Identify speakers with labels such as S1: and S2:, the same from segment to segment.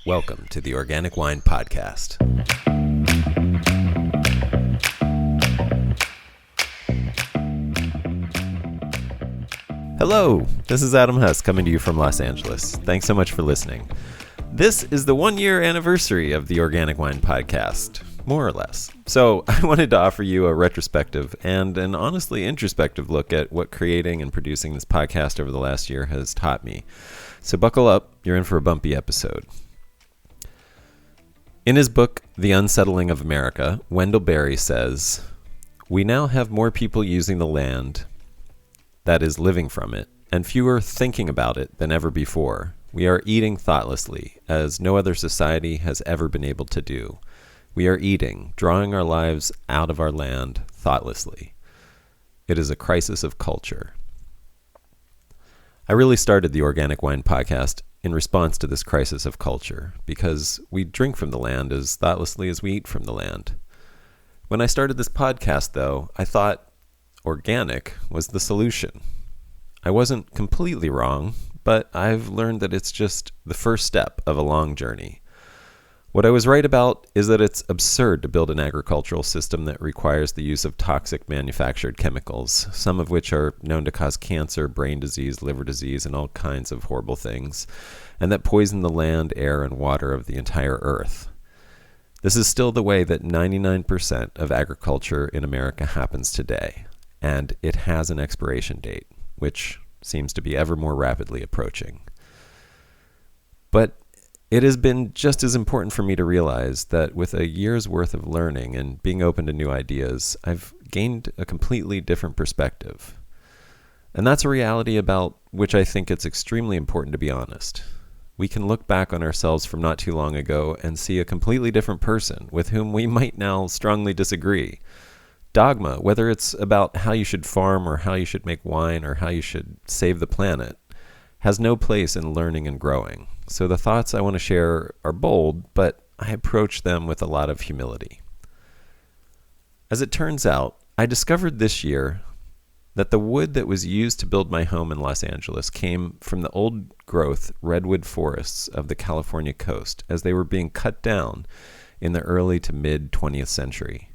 S1: Welcome to the Organic Wine Podcast. Hello, this is Adam Huss coming to you from Los Angeles. Thanks so much for listening. This is the 1-year anniversary of the Organic Wine Podcast, more or less. So I wanted to offer you a retrospective and an honestly introspective look at what creating and producing this podcast over the last year has taught me. So buckle up, you're in for a bumpy episode. In his book, The Unsettling of America, Wendell says, "We now have more people using the land, that is, living from it, and fewer thinking about it than ever before. We are eating thoughtlessly, as no other society has ever been able to do. We are eating, drawing our lives out of our land thoughtlessly. It is a crisis of culture." I really started the Organic Wine Podcast in response to this crisis of culture, because we drink from the land as thoughtlessly as we eat from the land. When I started this podcast, though, I thought organic was the solution. I wasn't completely wrong, but I've learned that it's just the first step of a long journey. What I was right about is that it's absurd to build an agricultural system that requires the use of toxic manufactured chemicals, some of which are known to cause cancer, brain disease, liver disease, and all kinds of horrible things, and that poison the land, air, and water of the entire earth. This is still the way that 99% of agriculture in America happens today, and it has an expiration date, which seems to be ever more rapidly approaching. But it has been just as important for me to realize that with a year's worth of learning and being open to new ideas, I've gained a completely different perspective. And that's a reality about which I think it's extremely important to be honest. We can look back on ourselves from not too long ago and see a completely different person with whom we might now strongly disagree. Dogma, whether it's about how you should farm or how you should make wine or how you should save the planet, has no place in learning and growing. So the thoughts I want to share are bold, but I approach them with a lot of humility. As it turns out, I discovered this year that the wood that was used to build my home in Los Angeles came from the old-growth redwood forests of the California coast as they were being cut down in the early to mid-20th century.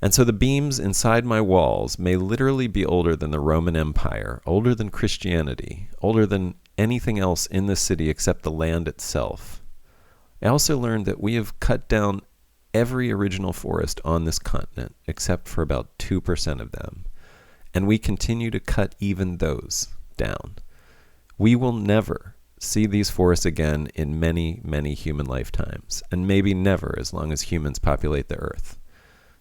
S1: And so the beams inside my walls may literally be older than the Roman Empire, older than Christianity, older than anything else in this city except the land itself. I also learned that we have cut down every original forest on this continent except for about 2% of them. And we continue to cut even those down. We will never see these forests again in many, many human lifetimes, and maybe never as long as humans populate the earth.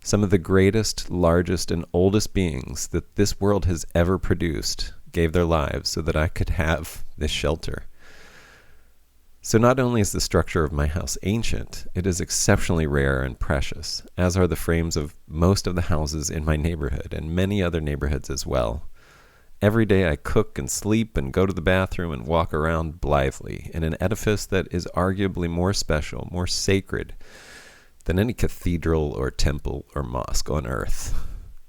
S1: Some of the greatest, largest, and oldest beings that this world has ever produced gave their lives so that I could have this shelter. So not only is the structure of my house ancient, it is exceptionally rare and precious, as are the frames of most of the houses in my neighborhood and many other neighborhoods as well. Every day I cook and sleep and go to the bathroom and walk around blithely in an edifice that is arguably more special, more sacred than any cathedral or temple or mosque on earth.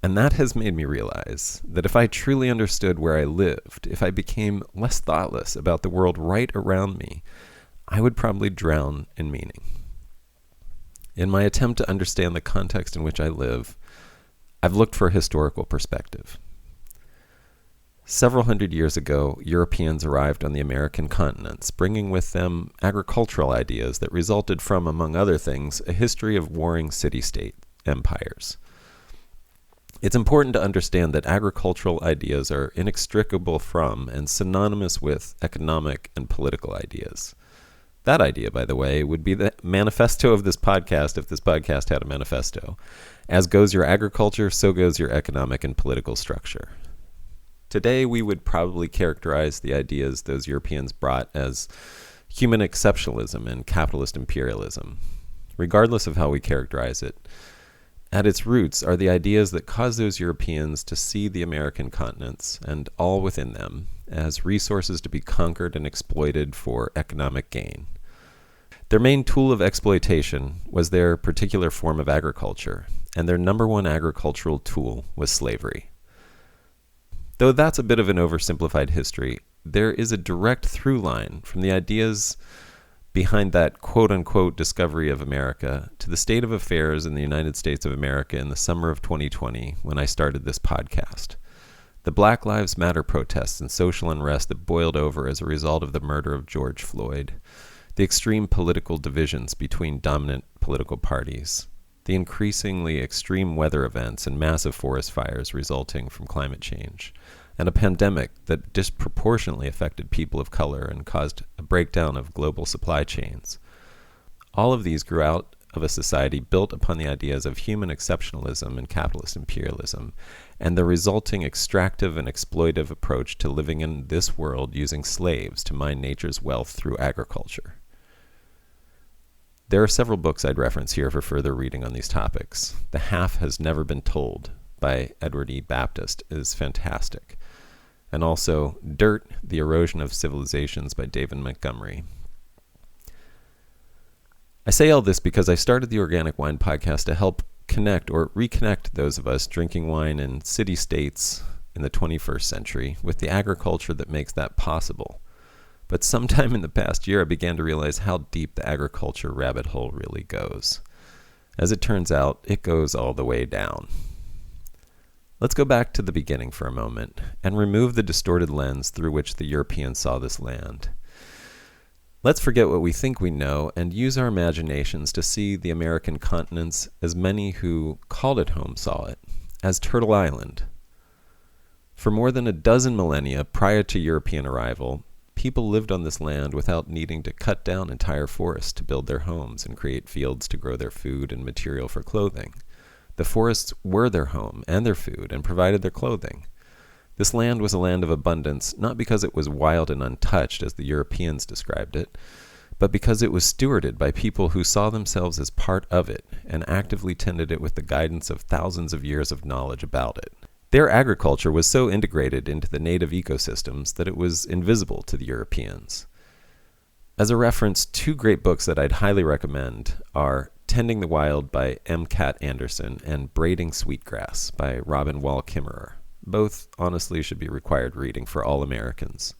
S1: And that has made me realize that if I truly understood where I lived, if I became less thoughtless about the world right around me, I would probably drown in meaning. In my attempt to understand the context in which I live, I've looked for a historical perspective. Several hundred years ago, Europeans arrived on the American continents, bringing with them agricultural ideas that resulted from, among other things, a history of warring city-state empires. It's important to understand that agricultural ideas are inextricable from and synonymous with economic and political ideas. That idea, by the way, would be the manifesto of this podcast if this podcast had a manifesto. As goes your agriculture, so goes your economic and political structure. Today, we would probably characterize the ideas those Europeans brought as human exceptionalism and capitalist imperialism. Regardless of how we characterize it, at its roots are the ideas that caused those Europeans to see the American continents and all within them as resources to be conquered and exploited for economic gain. Their main tool of exploitation was their particular form of agriculture, and their number one agricultural tool was slavery. Though that's a bit of an oversimplified history, there is a direct through line from the ideas behind that quote-unquote discovery of America to the state of affairs in the United States of America in the summer of 2020 when I started this podcast. The Black Lives Matter protests and social unrest that boiled over as a result of the murder of George Floyd, the extreme political divisions between dominant political parties, the increasingly extreme weather events and massive forest fires resulting from climate change, and a pandemic that disproportionately affected people of color and caused a breakdown of global supply chains. All of these grew out of a society built upon the ideas of human exceptionalism and capitalist imperialism, and the resulting extractive and exploitive approach to living in this world using slaves to mine nature's wealth through agriculture. There are several books I'd reference here for further reading on these topics. The Half Has Never Been Told by Edward E. Baptist is fantastic. And also Dirt, The Erosion of Civilizations by David Montgomery. I say all this because I started the Organic Wine Podcast to help connect or reconnect those of us drinking wine in city-states in the 21st century with the agriculture that makes that possible. But sometime in the past year, I began to realize how deep the agriculture rabbit hole really goes. As it turns out, it goes all the way down. Let's go back to the beginning for a moment and remove the distorted lens through which the Europeans saw this land. Let's forget what we think we know and use our imaginations to see the American continents as many who called it home saw it, as Turtle Island. For more than a dozen millennia prior to European arrival, people lived on this land without needing to cut down entire forests to build their homes and create fields to grow their food and material for clothing. The forests were their home and their food and provided their clothing. This land was a land of abundance, not because it was wild and untouched as the Europeans described it, but because it was stewarded by people who saw themselves as part of it and actively tended it with the guidance of thousands of years of knowledge about it. Their agriculture was so integrated into the native ecosystems that it was invisible to the Europeans. As a reference, two great books that I'd highly recommend are Tending the Wild by M. Cat Anderson and Braiding Sweetgrass by Robin Wall Kimmerer. Both, honestly, should be required reading for all Americans.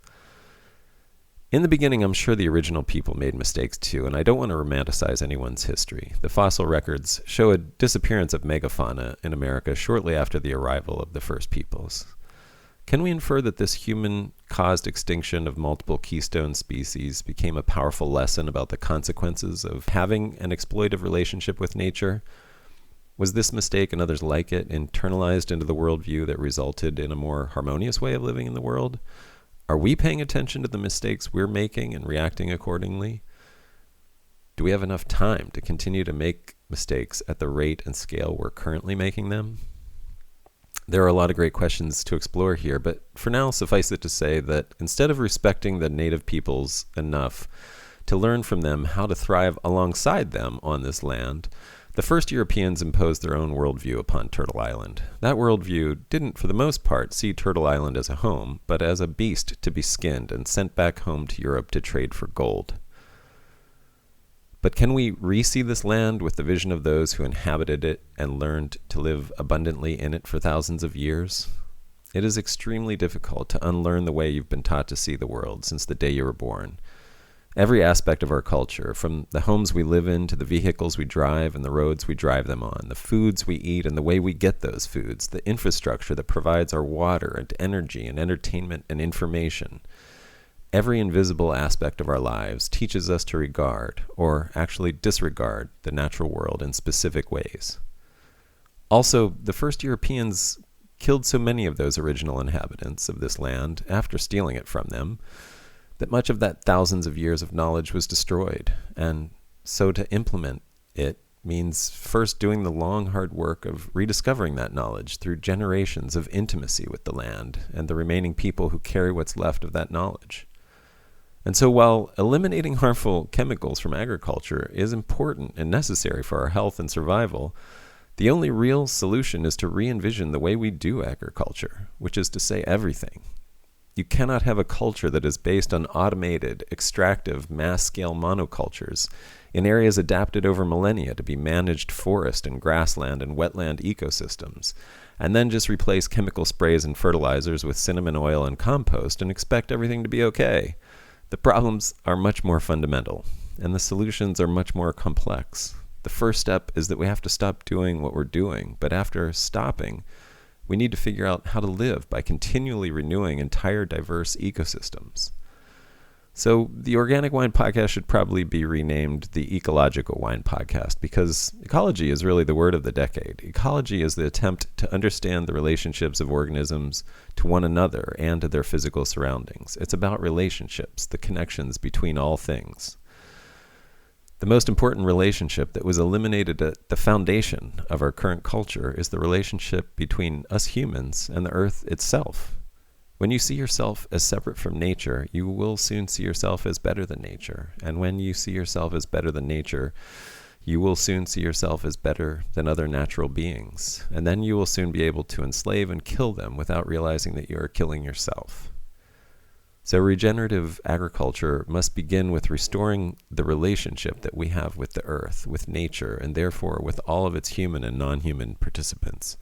S1: In the beginning, I'm sure the original people made mistakes too, and I don't want to romanticize anyone's history. The fossil records show a disappearance of megafauna in America shortly after the arrival of the first peoples. Can we infer that this human-caused extinction of multiple keystone species became a powerful lesson about the consequences of having an exploitive relationship with nature? Was this mistake and others like it internalized into the worldview that resulted in a more harmonious way of living in the world? Are we paying attention to the mistakes we're making and reacting accordingly? Do we have enough time to continue to make mistakes at the rate and scale we're currently making them? There are a lot of great questions to explore here, but for now, suffice it to say that instead of respecting the native peoples enough to learn from them how to thrive alongside them on this land, the first Europeans imposed their own worldview upon Turtle Island. That worldview didn't, for the most part, see Turtle Island as a home, but as a beast to be skinned and sent back home to Europe to trade for gold. But can we re-see this land with the vision of those who inhabited it and learned to live abundantly in it for thousands of years? It is extremely difficult to unlearn the way you've been taught to see the world since the day you were born. Every aspect of our culture, from the homes we live in to the vehicles we drive and the roads we drive them on, the foods we eat and the way we get those foods, the infrastructure that provides our water and energy and entertainment and information. Every invisible aspect of our lives teaches us to regard, or actually disregard, the natural world in specific ways. Also, the first Europeans killed so many of those original inhabitants of this land after stealing it from them, that much of that thousands of years of knowledge was destroyed, and so to implement it means first doing the long, hard work of rediscovering that knowledge through generations of intimacy with the land and the remaining people who carry what's left of that knowledge. And so while eliminating harmful chemicals from agriculture is important and necessary for our health and survival, the only real solution is to re-envision the way we do agriculture, which is to say everything. You cannot have a culture that is based on automated, extractive, mass-scale monocultures in areas adapted over millennia to be managed forest and grassland and wetland ecosystems, and then just replace chemical sprays and fertilizers with cinnamon oil and compost and expect everything to be okay. The problems are much more fundamental. and the solutions are much more complex. The first step is that we have to stop doing what we're doing, but after stopping, we need to figure out how to live by continually renewing entire diverse ecosystems. So the Organic Wine Podcast should probably be renamed the Ecological Wine Podcast, because ecology is really the word of the decade. Ecology is the attempt to understand the relationships of organisms to one another and to their physical surroundings. It's about relationships, the connections between all things. The most important relationship that was eliminated at the foundation of our current culture is the relationship between us humans and the earth itself. When you see yourself as separate from nature, you will soon see yourself as better than nature. And when you see yourself as better than nature, you will soon see yourself as better than other natural beings. And then you will soon be able to enslave and kill them without realizing that you are killing yourself. So regenerative agriculture must begin with restoring the relationship that we have with the earth, with nature, and therefore with all of its human and non-human participants.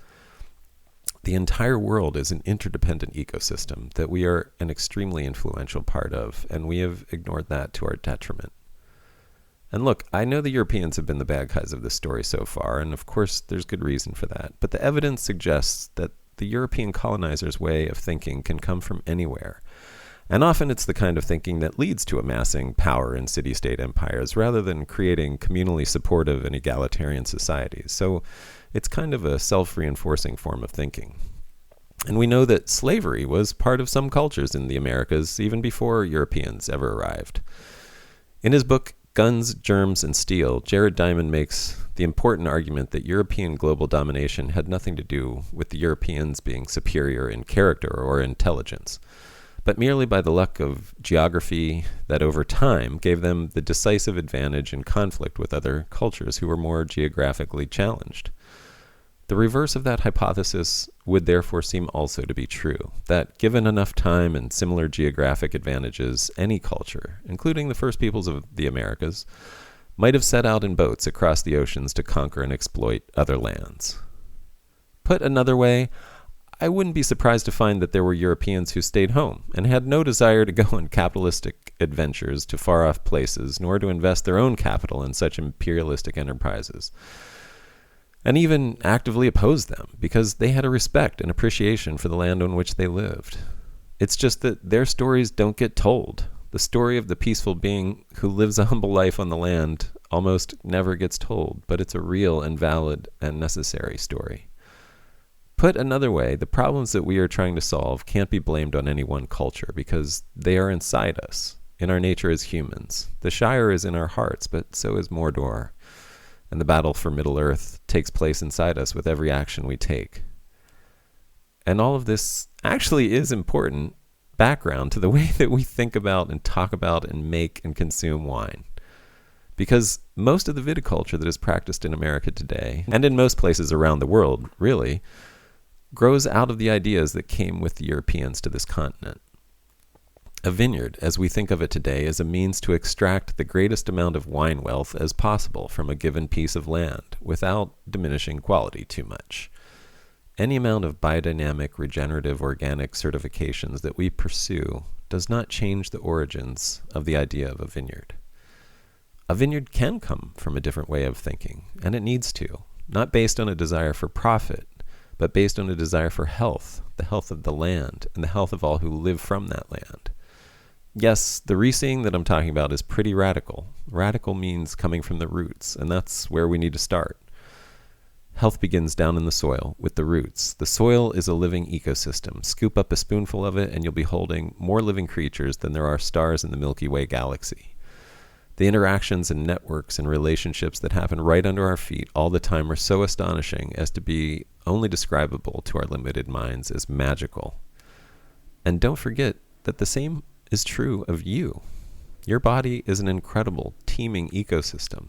S1: The entire world is an interdependent ecosystem that we are an extremely influential part of, and we have ignored that to our detriment. And look, I know the Europeans have been the bad guys of this story so far, and of course there's good reason for that, but the evidence suggests that the European colonizers' way of thinking can come from anywhere. And often it's the kind of thinking that leads to amassing power in city-state empires rather than creating communally supportive and egalitarian societies. So it's kind of a self-reinforcing form of thinking. And we know that slavery was part of some cultures in the Americas even before Europeans ever arrived. In his book, Guns, Germs, and Steel, Jared Diamond makes the important argument that European global domination had nothing to do with the Europeans being superior in character or intelligence, but merely by the luck of geography that over time gave them the decisive advantage in conflict with other cultures who were more geographically challenged. The reverse of that hypothesis would therefore seem also to be true, that given enough time and similar geographic advantages, any culture, including the first peoples of the Americas, might have set out in boats across the oceans to conquer and exploit other lands. Put another way, I wouldn't be surprised to find that there were Europeans who stayed home and had no desire to go on capitalistic adventures to far-off places, nor to invest their own capital in such imperialistic enterprises, and even actively opposed them because they had a respect and appreciation for the land on which they lived. It's just that their stories don't get told. The story of the peaceful being who lives a humble life on the land almost never gets told, but it's a real and valid and necessary story. Put another way, the problems that we are trying to solve can't be blamed on any one culture because they are inside us, in our nature as humans. The Shire is in our hearts, but so is Mordor. And the battle for Middle-earth takes place inside us with every action we take. And all of this actually is important background to the way that we think about and talk about and make and consume wine. Because most of the viticulture that is practiced in America today, and in most places around the world, really, grows out of the ideas that came with the Europeans to this continent. A vineyard, as we think of it today, is a means to extract the greatest amount of wine wealth as possible from a given piece of land without diminishing quality too much. Any amount of biodynamic, regenerative, organic certifications that we pursue does not change the origins of the idea of a vineyard. A vineyard can come from a different way of thinking, and it needs to, not based on a desire for profit, but based on a desire for health, the health of the land, and the health of all who live from that land. Yes, the reseeing that I'm talking about is pretty radical. Radical means coming from the roots, and that's where we need to start. Health begins down in the soil, with the roots. The soil is a living ecosystem. Scoop up a spoonful of it, and you'll be holding more living creatures than there are stars in the Milky Way galaxy. The interactions and networks and relationships that happen right under our feet all the time are so astonishing as to be only describable to our limited minds as magical. And don't forget that the same is true of you. Your body is an incredible, teeming ecosystem.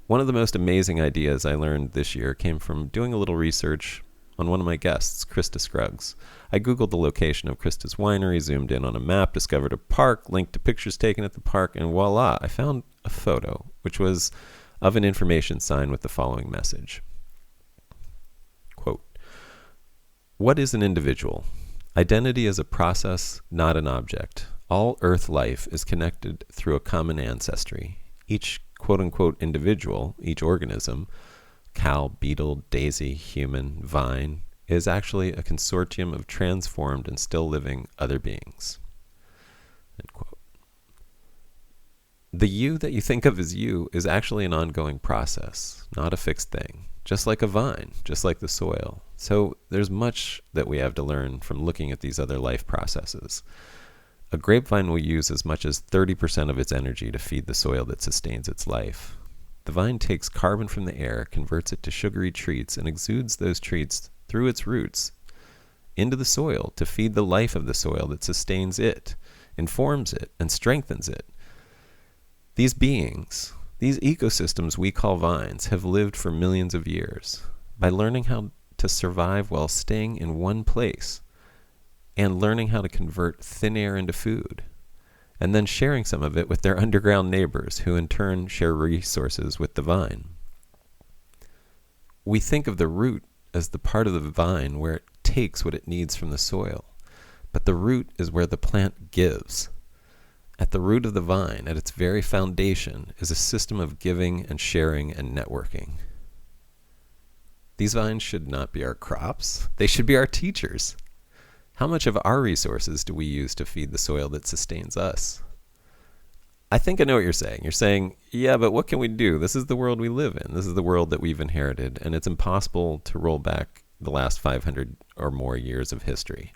S1: One of the most amazing ideas I learned this year came from doing a little research on one of my guests, Krista Scruggs. I Googled the location of Krista's winery, zoomed in on a map, discovered a park, linked to pictures taken at the park, and voila, I found a photo, which was of an information sign with the following message. Quote, "What is an individual? Identity is a process, not an object. All Earth life is connected through a common ancestry. Each quote-unquote individual, each organism, cow, beetle, daisy, human, vine, is actually a consortium of transformed and still living other beings. End quote. The you that you think of as you is actually an ongoing process, not a fixed thing, just like a vine, just like the soil. So there's much that we have to learn from looking at these other life processes. A grapevine will use as much as 30% of its energy to feed the soil that sustains its life. The vine takes carbon from the air, converts it to sugary treats, and exudes those treats through its roots into the soil to feed the life of the soil that sustains it, informs it, and strengthens it. These beings, these ecosystems we call vines, have lived for millions of years. By learning how to survive while staying in one place, and learning how to convert thin air into food, and then sharing some of it with their underground neighbors, who in turn share resources with the vine. We think of the root as the part of the vine where it takes what it needs from the soil, but the root is where the plant gives. At the root of the vine, at its very foundation, is a system of giving and sharing and networking. These vines should not be our crops. They should be our teachers. How much of our resources do we use to feed the soil that sustains us? I think I know what you're saying. You're saying, yeah, but what can we do? This is the world we live in. This is the world that we've inherited, and it's impossible to roll back the last 500 or more years of history.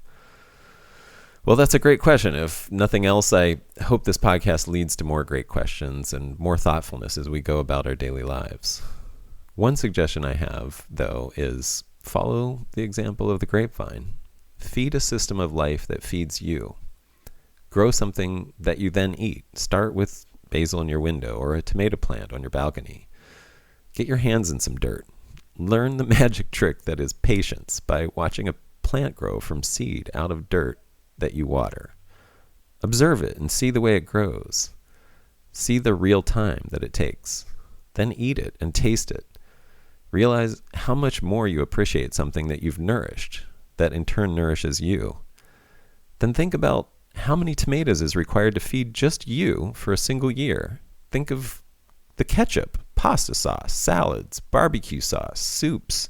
S1: Well, that's a great question. If nothing else, I hope this podcast leads to more great questions and more thoughtfulness as we go about our daily lives. One suggestion I have, though, is follow the example of the grapevine. Feed a system of life that feeds you. Grow something that you then eat. Start with basil in your window or a tomato plant on your balcony. Get your hands in some dirt. Learn the magic trick that is patience by watching a plant grow from seed out of dirt that you water. Observe it and see the way it grows. See the real time that it takes. Then eat it and taste it. Realize how much more you appreciate something that you've nourished, that in turn nourishes you. Then think about how many tomatoes is required to feed just you for a single year. Think of the ketchup, pasta sauce, salads, barbecue sauce, soups,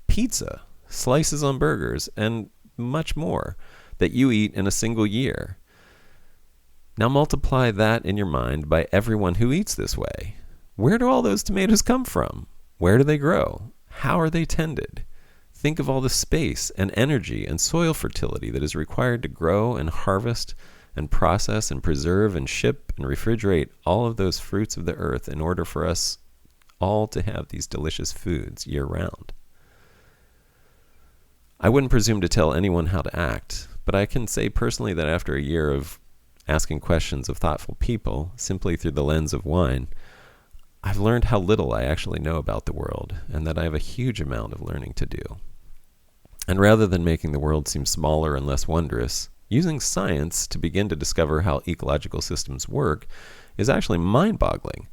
S1: pizza, slices on burgers, and much more that you eat in a single year. Now multiply that in your mind by everyone who eats this way. Where do all those tomatoes come from? Where do they grow? How are they tended? Think of all the space and energy and soil fertility that is required to grow and harvest and process and preserve and ship and refrigerate all of those fruits of the earth in order for us all to have these delicious foods year round. I wouldn't presume to tell anyone how to act, but I can say personally that after a year of asking questions of thoughtful people, simply through the lens of wine, I've learned how little I actually know about the world, and that I have a huge amount of learning to do. And rather than making the world seem smaller and less wondrous, using science to begin to discover how ecological systems work is actually mind-boggling.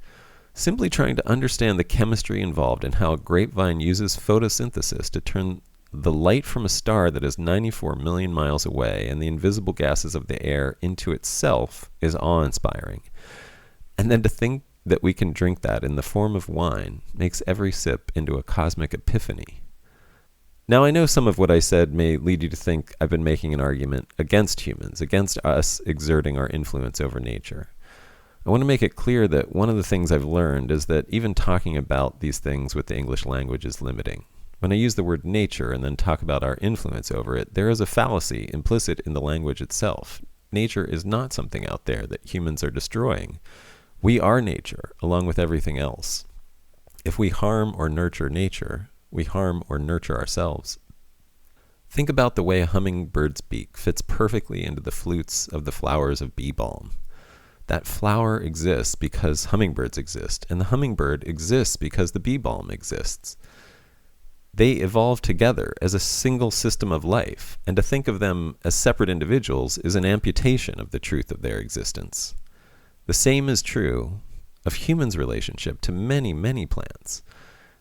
S1: Simply trying to understand the chemistry involved in how a grapevine uses photosynthesis to turn the light from a star that is 94 million miles away and the invisible gases of the air into itself is awe-inspiring. And then to think that we can drink that in the form of wine makes every sip into a cosmic epiphany. Now, I know some of what I said may lead you to think I've been making an argument against humans, against us exerting our influence over nature. I want to make it clear that one of the things I've learned is that even talking about these things with the English language is limiting. When I use the word nature and then talk about our influence over it, there is a fallacy implicit in the language itself. Nature is not something out there that humans are destroying. We are nature, along with everything else. If we harm or nurture nature, we harm or nurture ourselves. Think about the way a hummingbird's beak fits perfectly into the flutes of the flowers of bee balm. That flower exists because hummingbirds exist, and the hummingbird exists because the bee balm exists. They evolve together as a single system of life, and to think of them as separate individuals is an amputation of the truth of their existence. The same is true of humans' relationship to many, many plants.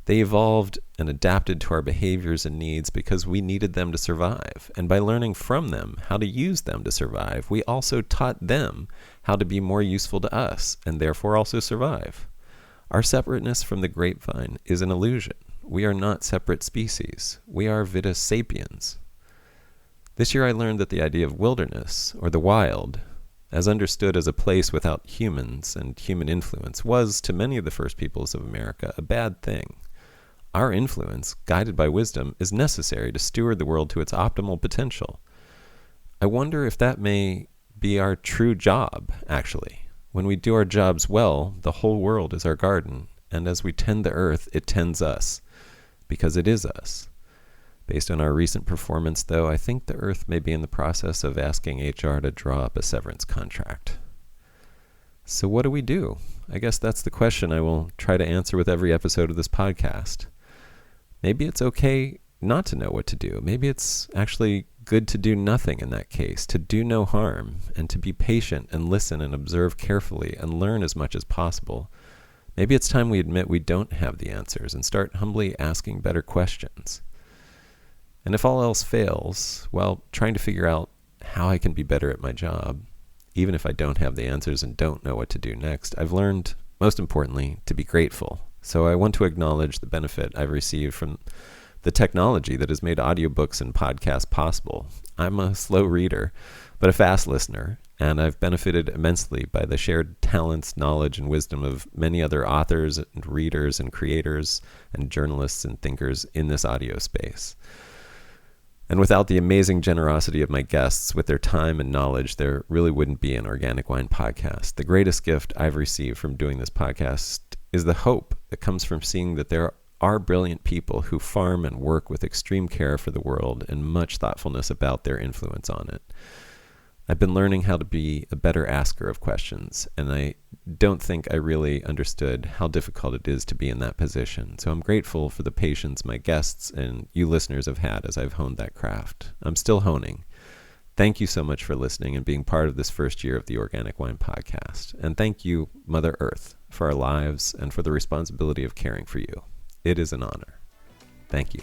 S1: They evolved and adapted to our behaviors and needs because we needed them to survive. And by learning from them how to use them to survive, we also taught them how to be more useful to us and therefore also survive. Our separateness from the grapevine is an illusion. We are not separate species. We are Vitis sapiens. This year I learned that the idea of wilderness, or the wild, as understood as a place without humans and human influence, was, to many of the first peoples of America, a bad thing. Our influence, guided by wisdom, is necessary to steward the world to its optimal potential. I wonder if that may be our true job, actually. When we do our jobs well, the whole world is our garden, and as we tend the earth, it tends us, because it is us. Based on our recent performance, though, I think the earth may be in the process of asking HR to draw up a severance contract. So what do we do? I guess that's the question I will try to answer with every episode of this podcast. Maybe it's okay not to know what to do. Maybe it's actually good to do nothing in that case, to do no harm, and to be patient and listen and observe carefully and learn as much as possible. Maybe it's time we admit we don't have the answers and start humbly asking better questions. And if all else fails, well, trying to figure out how I can be better at my job, even if I don't have the answers and don't know what to do next, I've learned, most importantly, to be grateful. So I want to acknowledge the benefit I've received from the technology that has made audiobooks and podcasts possible. I'm a slow reader, but a fast listener, and I've benefited immensely by the shared talents, knowledge, and wisdom of many other authors and readers and creators and journalists and thinkers in this audio space. And without the amazing generosity of my guests with their time and knowledge, there really wouldn't be an Organic Wine podcast. The greatest gift I've received from doing this podcast is the hope that comes from seeing that there are brilliant people who farm and work with extreme care for the world and much thoughtfulness about their influence on it. I've been learning how to be a better asker of questions, and I don't think I really understood how difficult it is to be in that position. So I'm grateful for the patience my guests and you listeners have had as I've honed that craft. I'm still honing. Thank you so much for listening and being part of this first year of the Organic Wine Podcast. And thank you, Mother Earth, for our lives and for the responsibility of caring for you. It is an honor. Thank you.